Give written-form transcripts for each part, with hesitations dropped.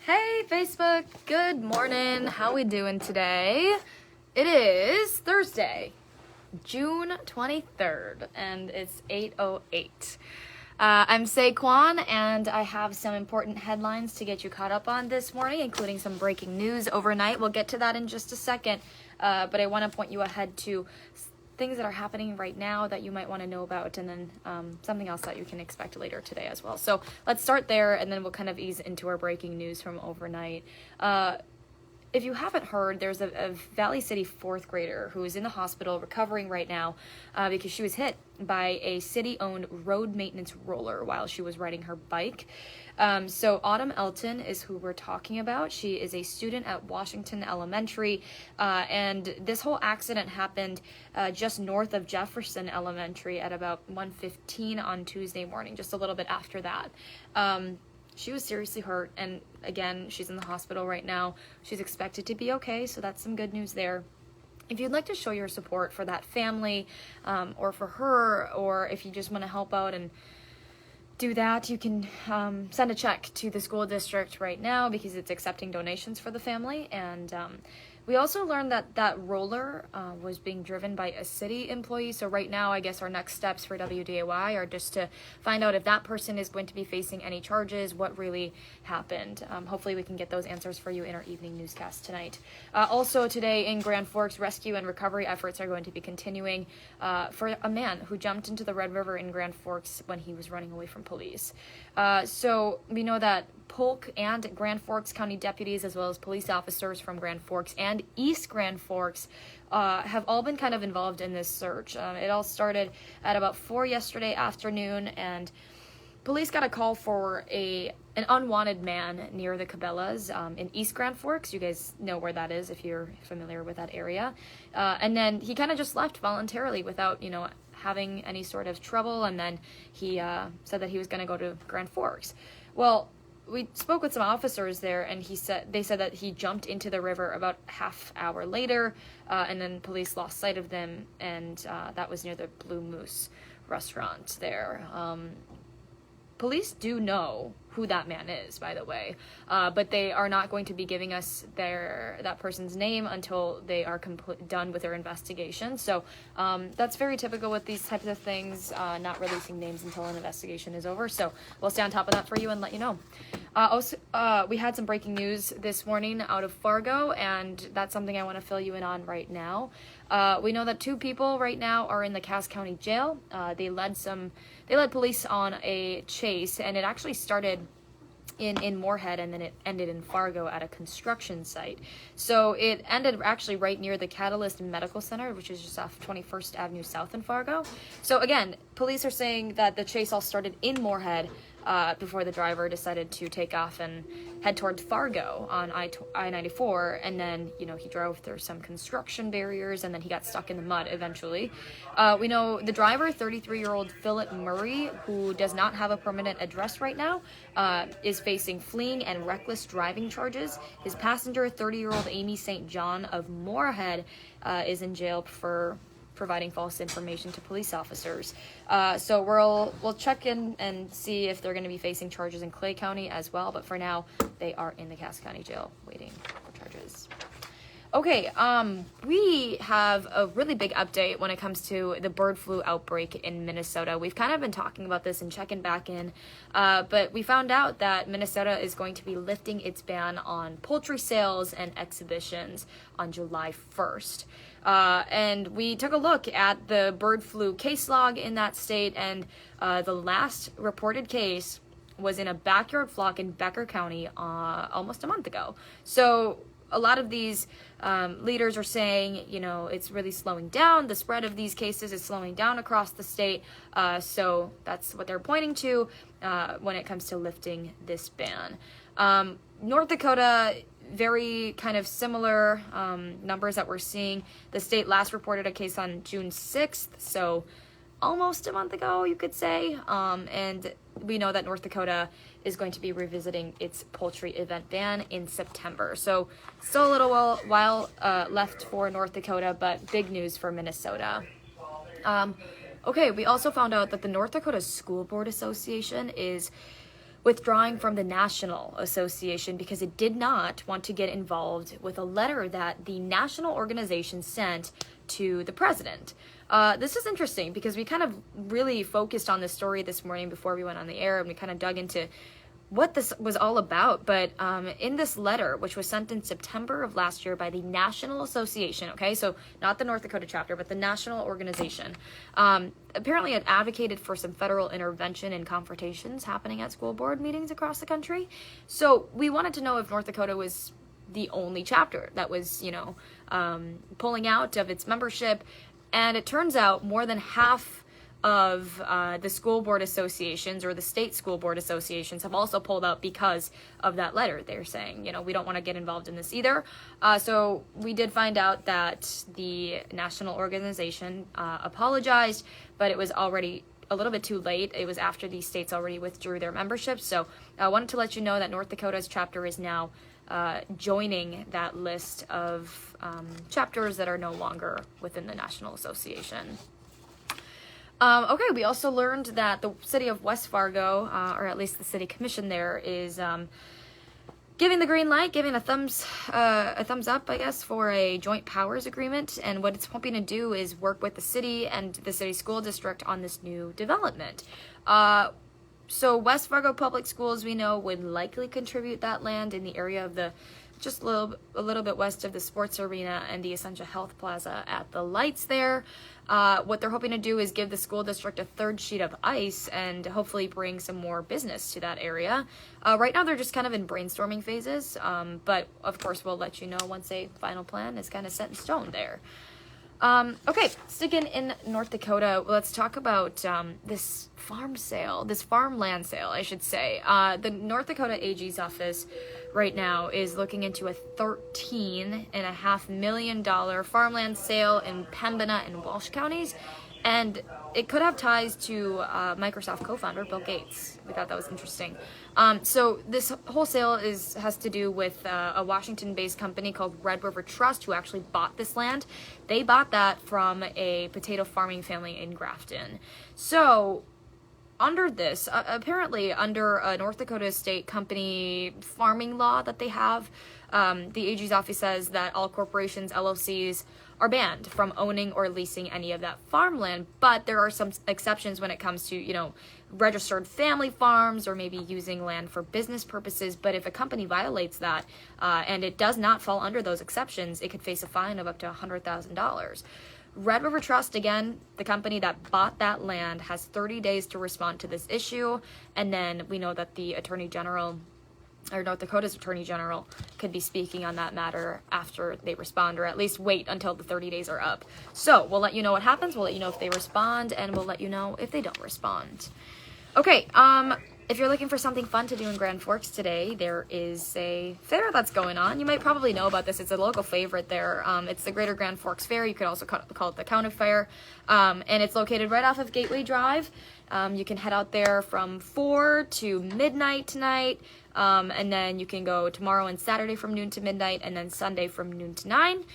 Hey Facebook, good morning. How we doing today? It is Thursday, June 23rd, and it's 8:08. I'm Se Kwon, and I have some important headlines to get you caught up on this morning, including some breaking news overnight. We'll get to that in just a second, but I want to point you ahead to things that are happening right now that you might want to know about, and then something else that you can expect later today as well. So let's start there, and then we'll kind of ease into our breaking news from overnight. If you haven't heard, there's a Valley City fourth grader who is in the hospital recovering right now because she was hit by a city-owned road maintenance roller while she was riding her bike. So Autumn Elton is who we're talking about. She is a student at Washington Elementary, and this whole accident happened just north of Jefferson Elementary at about 1:15 on Tuesday morning, just a little bit after that. She was seriously hurt, and again, she's in the hospital right now. She's expected to be okay, so that's some good news there. If you'd like to show your support for that family, or for her, or if you just want to help out and do that, you can send a check to the school district right now because it's accepting donations for the family. And we also learned that that roller was being driven by a city employee. So right now, I guess our next steps for WDAY are just to find out if that person is going to be facing any charges, what really happened. Hopefully we can get those answers for you in our evening newscast tonight. Also today in Grand Forks, rescue and recovery efforts are going to be continuing for a man who jumped into the Red River in Grand Forks when he was running away from police. So we know that Polk and Grand Forks County deputies, as well as police officers from Grand Forks and East Grand Forks, have all been kind of involved in this search. It all started at about 4 yesterday afternoon, and police got a call for an unwanted man near the Cabela's in East Grand Forks. You guys know where that is if you're familiar with that area. And then he kind of just left voluntarily without, having any sort of trouble, and then he said that he was going to go to Grand Forks. Well, we spoke with some officers there, and they said that he jumped into the river about half hour later, and then police lost sight of them, and that was near the Blue Moose restaurant there. Police do know who that man is, by the way, but they are not going to be giving us that person's name until they are done with their investigation. So that's very typical with these types of things, not releasing names until an investigation is over. So we'll stay on top of that for you and let you know. Also, we had some breaking news this morning out of Fargo, and that's something I want to fill you in on right now. We know that 2 people right now are in the Cass County Jail. They led police on a chase, and it actually started in Moorhead, and then it ended in Fargo at a construction site. So it ended actually right near the Catalyst Medical Center, which is just off 21st Avenue South in Fargo. So again, police are saying that the chase all started in Moorhead before the driver decided to take off and head towards Fargo on I-94, and then, he drove through some construction barriers, and then he got stuck in the mud eventually. We know the driver, 33-year-old Philip Murray, who does not have a permanent address right now, is facing fleeing and reckless driving charges. His passenger, 30-year-old Amy St. John of Moorhead, is in jail for providing false information to police officers. So we'll check in and see if they're going to be facing charges in Clay County as well, but for now they are in the Cass County Jail waiting for charges. Okay, we have a really big update when it comes to the bird flu outbreak in Minnesota. We've kind of been talking about this and checking back in, but we found out that Minnesota is going to be lifting its ban on poultry sales and exhibitions on July 1st. And we took a look at the bird flu case log in that state, and the last reported case was in a backyard flock in Becker County almost a month ago. So a lot of these leaders are saying, it's really slowing down. The spread of these cases is slowing down across the state. So that's what they're pointing to when it comes to lifting this ban. North Dakota, very kind of similar numbers that we're seeing. The state last reported a case on June 6th, so almost a month ago, you could say. And we know that North Dakota is going to be revisiting its poultry event ban in September. So still a little while left for North Dakota, but big news for Minnesota. Okay, we also found out that the North Dakota School Board Association is withdrawing from the National Association because it did not want to get involved with a letter that the national organization sent to the president. This is interesting because we kind of really focused on this story this morning before we went on the air, and we kind of dug into what this was all about. But in this letter, which was sent in September of last year by the National Association, okay, so not the North Dakota chapter, but the national organization, apparently it advocated for some federal intervention and confrontations happening at school board meetings across the country. So we wanted to know if North Dakota was the only chapter that was, pulling out of its membership. And it turns out more than half of the school board associations or the state school board associations have also pulled out because of that letter. They're saying, we don't want to get involved in this either. So we did find out that the national organization apologized, but it was already a little bit too late. It was after these states already withdrew their membership. So I wanted to let you know that North Dakota's chapter is now joining that list of chapters that are no longer within the National Association. Okay, we also learned that the city of West Fargo, or at least the city commission there, is giving the green light, giving a thumbs up, I guess, for a joint powers agreement. And what it's hoping to do is work with the city and the city school district on this new development. So West Fargo Public Schools, we know, would likely contribute that land in the area of the just a little bit west of the sports arena and the Essentia Health Plaza at the lights there. What they're hoping to do is give the school district a third sheet of ice and hopefully bring some more business to that area. Right now, they're just kind of in brainstorming phases, but of course, we'll let you know once a final plan is kind of set in stone there. Okay, sticking in North Dakota, let's talk about this farmland sale, I should say. The North Dakota AG's office right now is looking into a $13.5 million farmland sale in Pembina and Walsh counties, and it could have ties to Microsoft co-founder Bill Gates. We thought that was interesting. So this whole sale has to do with a Washington-based company called Red River Trust, who actually bought this land. They bought that from a potato farming family in Grafton. So under this, apparently under a North Dakota state company farming law that they have, the AG's office says that all corporations, LLCs, are banned from owning or leasing any of that farmland, but there are some exceptions when it comes to, registered family farms or maybe using land for business purposes. But if a company violates that and it does not fall under those exceptions, it could face a fine of up to $100,000. Red River Trust, again, the company that bought that land, has 30 days to respond to this issue, and then we know that the Attorney General, or North Dakota's Attorney General, could be speaking on that matter after they respond, or at least wait until the 30 days are up. So we'll let you know what happens, we'll let you know if they respond, and we'll let you know if they don't respond. Okay, if you're looking for something fun to do in Grand Forks today, there is a fair that's going on. You might probably know about this. It's a local favorite there. It's the Greater Grand Forks Fair. You could also call it the County Fair. And it's located right off of Gateway Drive. You can head out there from 4 to midnight tonight. And then you can go tomorrow and Saturday from noon to midnight, and then Sunday from noon to 9.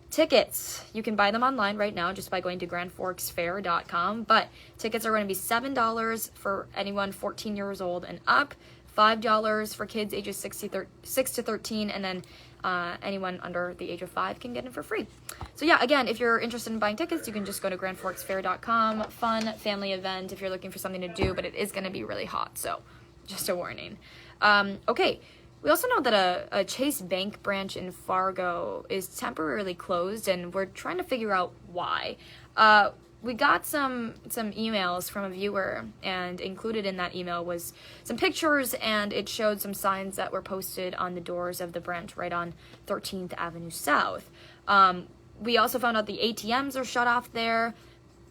Tickets, you can buy them online right now just by going to grandforksfair.com, but tickets are going to be $7 for anyone 14 years old and up, $5 for kids ages 6 to 13, and then anyone under the age of 5 can get in for free. So yeah, again, if you're interested in buying tickets, you can just go to grandforksfair.com. Fun family event if you're looking for something to do, but it is going to be really hot, so just a warning. Okay. We also know that a Chase Bank branch in Fargo is temporarily closed, and we're trying to figure out why. We got some emails from a viewer, and included in that email was some pictures, and it showed some signs that were posted on the doors of the branch right on 13th Avenue South. We also found out the ATMs are shut off there.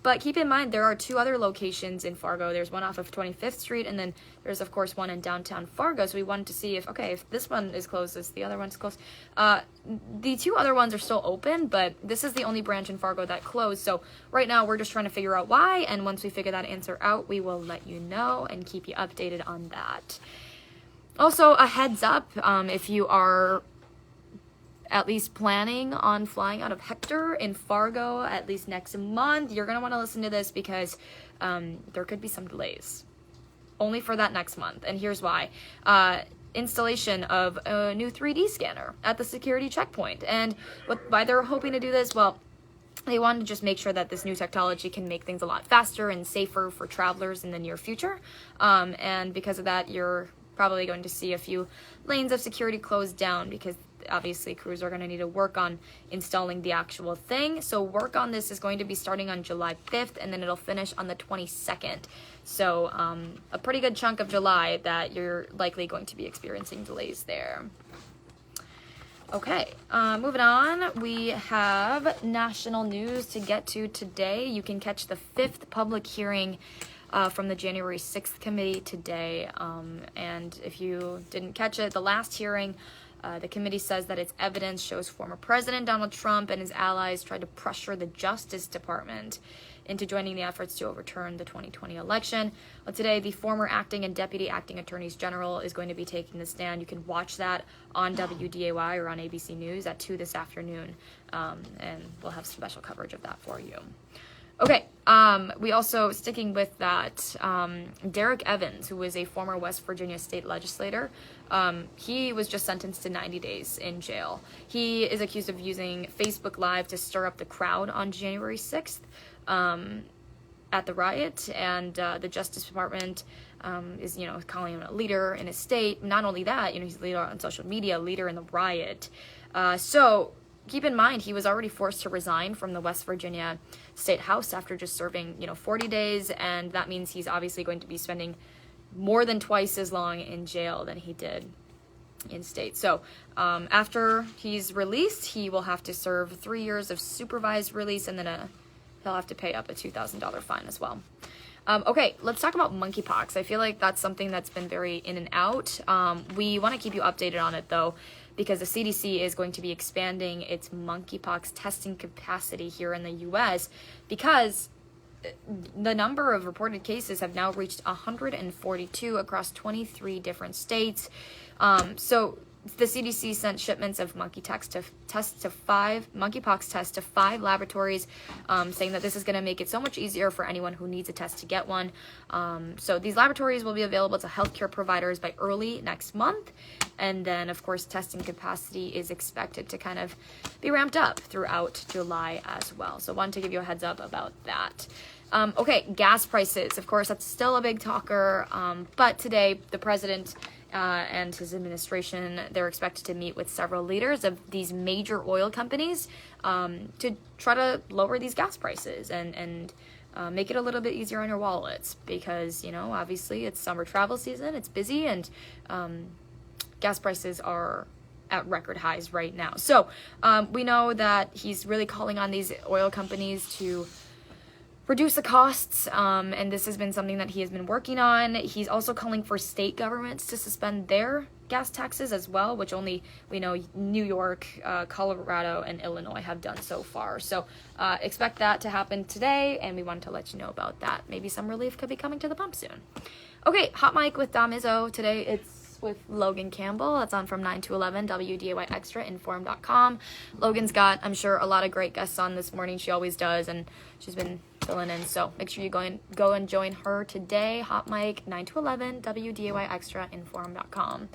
But keep in mind, there are 2 other locations in Fargo. There's one off of 25th Street, and then there's, of course, one in downtown Fargo. So we wanted to see if this one is closed, is the other one's closed. The 2 other ones are still open, but this is the only branch in Fargo that closed. So right now, we're just trying to figure out why, and once we figure that answer out, we will let you know and keep you updated on that. Also, a heads up, if you are at least planning on flying out of Hector in Fargo at least next month, you're going to want to listen to this because there could be some delays. only for that next month. And here's why. Installation of a new 3D scanner at the security checkpoint. And why they're hoping to do this? Well, they want to just make sure that this new technology can make things a lot faster and safer for travelers in the near future. And because of that, you're probably going to see a few lanes of security closed down, because obviously crews are going to need to work on installing the actual thing. So work on this is going to be starting on July 5th, and then it'll finish on the 22nd. So a pretty good chunk of July that you're likely going to be experiencing delays there. Okay, moving on, we have national news to get to today. You can catch the 5th public hearing from the January 6th committee today. And if you didn't catch it, the last hearing, the committee says that its evidence shows former President Donald Trump and his allies tried to pressure the Justice Department into joining the efforts to overturn the 2020 election. Well, today, the former acting and deputy acting attorneys general is going to be taking the stand. You can watch that on WDAY or on ABC News at 2 this afternoon, and we'll have special coverage of that for you. Okay, we also, sticking with that, Derek Evans, who was a former West Virginia state legislator, he was just sentenced to 90 days in jail. He is accused of using Facebook Live to stir up the crowd on January 6th at the riot, and the Justice Department is, calling him a leader in his state. Not only that, he's a leader on social media, leader in the riot. So keep in mind, he was already forced to resign from the West Virginia State House after just serving, 40 days, and that means he's obviously going to be spending more than twice as long in jail than he did in state. So after he's released, he will have to serve 3 years of supervised release, and then he'll have to pay up a $2,000 fine as well. Okay, let's talk about monkeypox. I feel like that's something that's been very in and out. We want to keep you updated on it, though, because the CDC is going to be expanding its monkeypox testing capacity here in the U.S. because the number of reported cases have now reached 142 across 23 different states. So the CDC sent shipments of monkeypox tests to 5 laboratories, saying that this is going to make it so much easier for anyone who needs a test to get one. So these laboratories will be available to healthcare providers by early next month. And then, of course, testing capacity is expected to kind of be ramped up throughout July as well. So wanted to give you a heads up about that. Okay, gas prices. Of course, that's still a big talker. But today, the president and his administration, they're expected to meet with several leaders of these major oil companies to try to lower these gas prices and make it a little bit easier on your wallets, because, obviously it's summer travel season, it's busy, and gas prices are at record highs right now. So we know that he's really calling on these oil companies to reduce the costs, and this has been something that he has been working on. He's also calling for state governments to suspend their gas taxes as well, which only we know New York, Colorado, and Illinois have done so far. So expect that to happen today, and we wanted to let you know about that. Maybe some relief could be coming to the pump soon. Okay, Hot Mic with Dom Izzo. Today it's with Logan Campbell. That's on from 9 to 11, WDAY Extra, InForum.com. Logan's got, I'm sure, a lot of great guests on this morning. She always does, and she's been filling in. So make sure you go and join her today. Hot Mic, 9 to 11, WDAY Extra, InForum.com.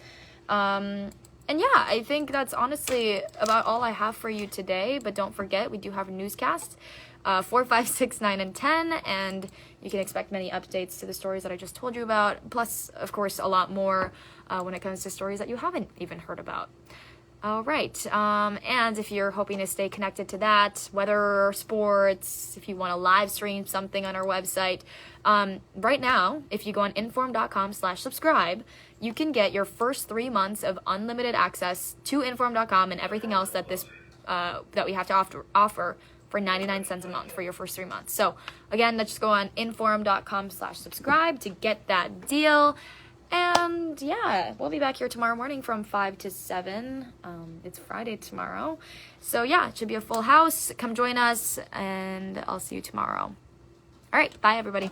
And yeah, I think that's honestly about all I have for you today. But don't forget, we do have a newscast, 4, 5, 6, 9, and 10, and you can expect many updates to the stories that I just told you about, plus, of course, a lot more when it comes to stories that you haven't even heard about. All right, and if you're hoping to stay connected to that, weather, sports, if you want to live stream something on our website, right now, if you go on InForum.com/subscribe, you can get your first 3 months of unlimited access to InForum.com and everything else that that we have to offer for 99 cents a month for your first 3 months. So again, let's just go on InForum.com/subscribe to get that deal. And yeah, we'll be back here tomorrow morning from 5 to 7. It's Friday tomorrow. So yeah, it should be a full house. Come join us, and I'll see you tomorrow. All right, bye everybody.